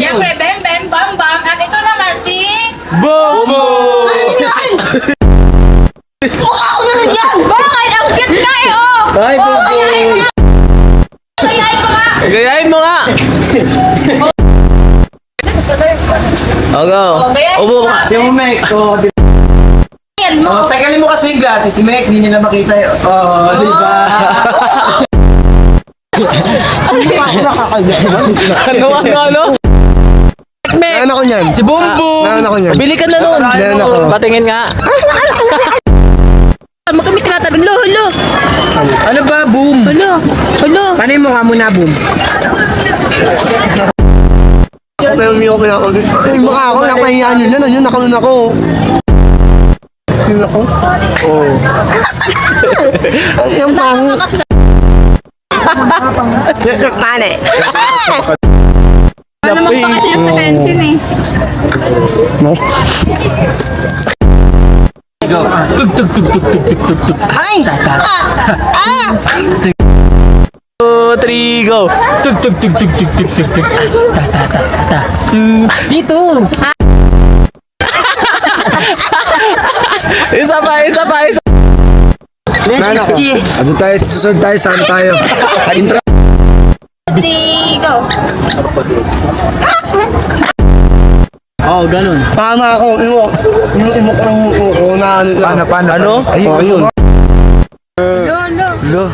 Siyempre, Ben Ben, Bam Bam, at ito naman si... Bobo! Mukha ko na yan! Bakit? Ang cute nga eh, oh! Ay, Oh, Bobo! Kayain ko nga! Gayahin mo nga! Oh, gayahin Ubo mo ka. nga! Yung Mek, Yan mo! tagalin mo kasi yung glasses. Si Mek, hindi nila makita yun. Di ba? Ano? Meron ako niyan. Si Bumbum! Meron ako niyan. Bili ka na nun! Meron ako. Patingin nga. Magkami tinatanong, hulo! Ano ba, boom? Hulo! Paano yung mukha mo na, boom? Pero umiyak ko na ako. Ay, mukha ako. Napahingaan yun. Yun, nakalun ako. Yun ako? Oo. Ay, yung pangit. Yung tane. Ano naman pa kasi yung sa tension eh. Ay! 2, 3, go! Tug, tug, tug, tug, tug, tug, tug, tug. Ta, ta, ta, ta. Dito! Isa pa! Next, ano tayo? Susunod tayo. Saan tayo? Intro. 3, go! Oh, ganun. Tama ako. Imo ko lang na ano. Paano? Ayun. Lolo! Lo.